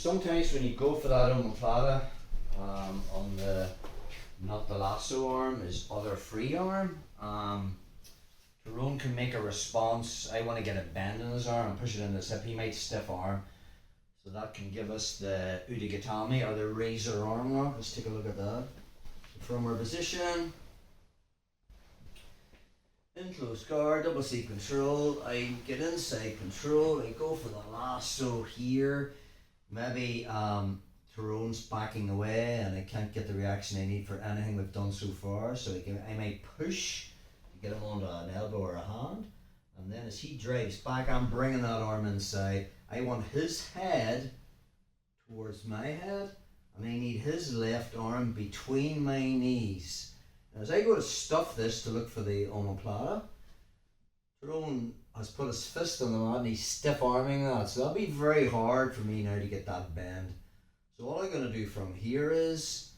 sometimes when you go for that omoplata, on the, not the lasso arm, is other free arm. Tyrone can make a response. I want to get a bend in his arm and push it in his hip. He might stiff arm. So that can give us the udigatami or the razor arm lock. Let's take a look at that. From our position, in close guard, double C control. I get inside control. I go for the lasso here. Maybe Tyrone's backing away and I can't get the reaction I need for anything we've done so far. So I might push to get him onto an elbow or a hand. And then as he drives back, I'm bringing that arm inside. I want his head towards my head, and I need his left arm between my knees. Now, as I go to stuff this to look for the omoplata, Tyrone has put his fist on the mat and he's stiff arming that, so that'll be very hard for me now to get that bend. So all I'm going to do from here is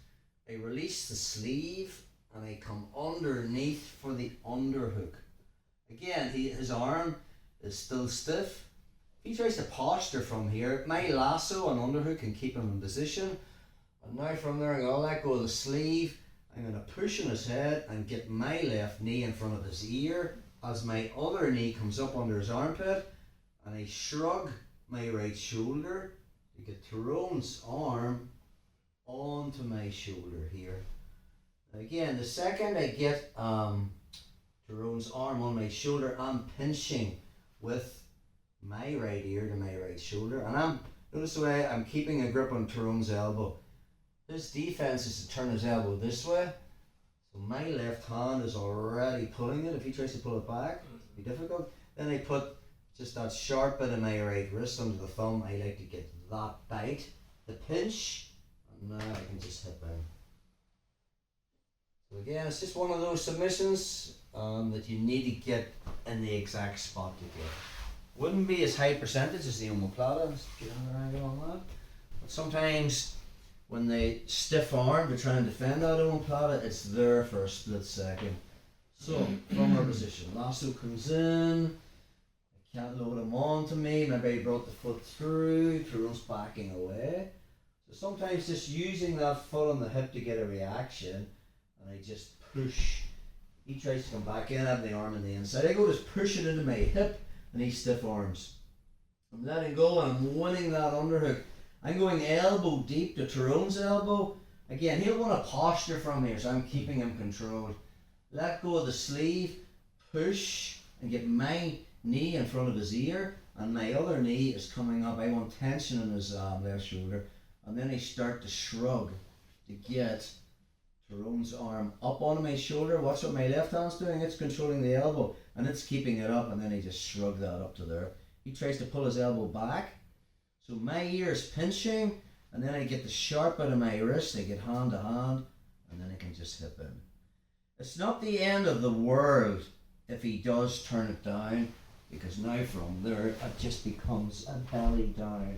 I release the sleeve and I come underneath for the underhook. Again, his arm is still stiff. If he tries to posture from here, my lasso and underhook can keep him in position. And now from there, I'm going to let go of the sleeve. I'm going to push on his head and get my left knee in front of his ear as my other knee comes up under his armpit. And I shrug my right shoulder to get Tyrone's arm onto my shoulder here. Now again, the second I get Tyrone's arm on my shoulder, I'm pinching with my right ear to my right shoulder, and notice the way I'm keeping a grip on Tyrone's elbow. His defense is to turn his elbow this way, so my left hand is already pulling it. If he tries to pull it back, it'll be difficult. Then I put just that sharp bit of my right wrist under the thumb. I like to get that bite, the pinch, and now I can just hit down. So again, it's just one of those submissions that you need to get in the exact spot to get. Wouldn't be as high percentage as the omoplata. Let's get another angle on that. But sometimes when they stiff arm to try and defend that omoplata, it's there for a split second. So from our position, lasso comes in. I can't load him onto me. Maybe I brought the foot through. Tyrone's backing away. So sometimes just using that foot on the hip to get a reaction, and I just push. He tries to come back in, I have the arm on the inside. I go just push it into my hip, and he stiff arms. I'm letting go and I'm winning that underhook. I'm going elbow deep to Tyrone's elbow. Again, he'll want to posture from here, so I'm keeping him controlled. Let go of the sleeve, push, and get my knee in front of his ear, and my other knee is coming up. I want tension in his left shoulder, and then I start to shrug to get Tyrone's arm up onto my shoulder. Watch what my left hand's doing. It's controlling the elbow and it's keeping it up, and then I just shrug that up to there. He tries to pull his elbow back, so my ear is pinching, and then I get the sharp out of my wrist. I get hand to hand, and then I can just hip in. It's not the end of the world if he does turn it down, because now from there it just becomes a belly down.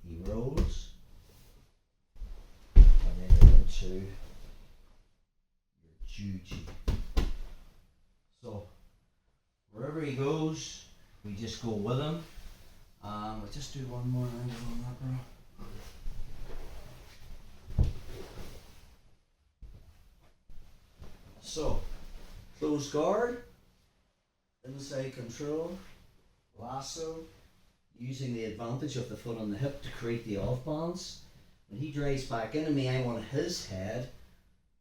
He rolls. To your juji. So wherever he goes, we just go with him. We'll just do one more angle on that, bro. So close guard, inside control, lasso, using the advantage of the foot on the hip to create the off balance. When he drives back into me, I want his head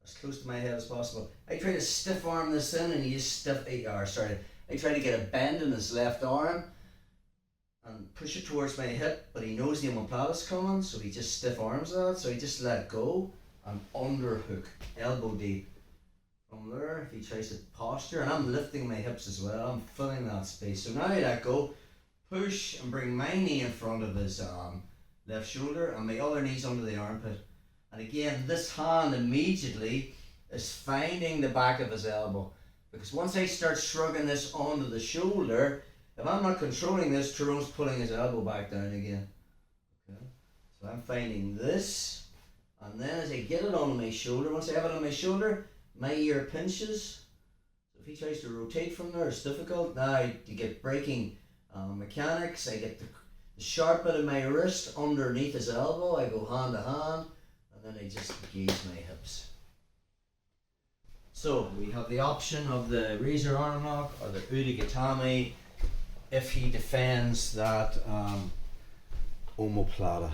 as close to my head as possible. I try to stiff arm this in, and he just I try to get a bend in his left arm and push it towards my hip, but he knows the omoplata's coming, so he just stiff arms that, so he just let go and underhook, elbow deep. From there, if he tries to posture, and I'm lifting my hips as well, I'm filling that space. So now I let go, push, and bring my knee in front of his left shoulder, and my other knee's under the armpit. And again, this hand immediately is finding the back of his elbow, because once I start shrugging this onto the shoulder, if I'm not controlling this, Tyrone's pulling his elbow back down again. Okay, so I'm finding this, and then as I get it on my shoulder, once I have it on my shoulder, my ear pinches. So if he tries to rotate from there, it's difficult. Now you get breaking mechanics. I get the the sharp bit of my wrist underneath his elbow. I go hand to hand, and then I just engage my hips. So we have the option of the razor armlock or the Udigatami if he defends that omoplata.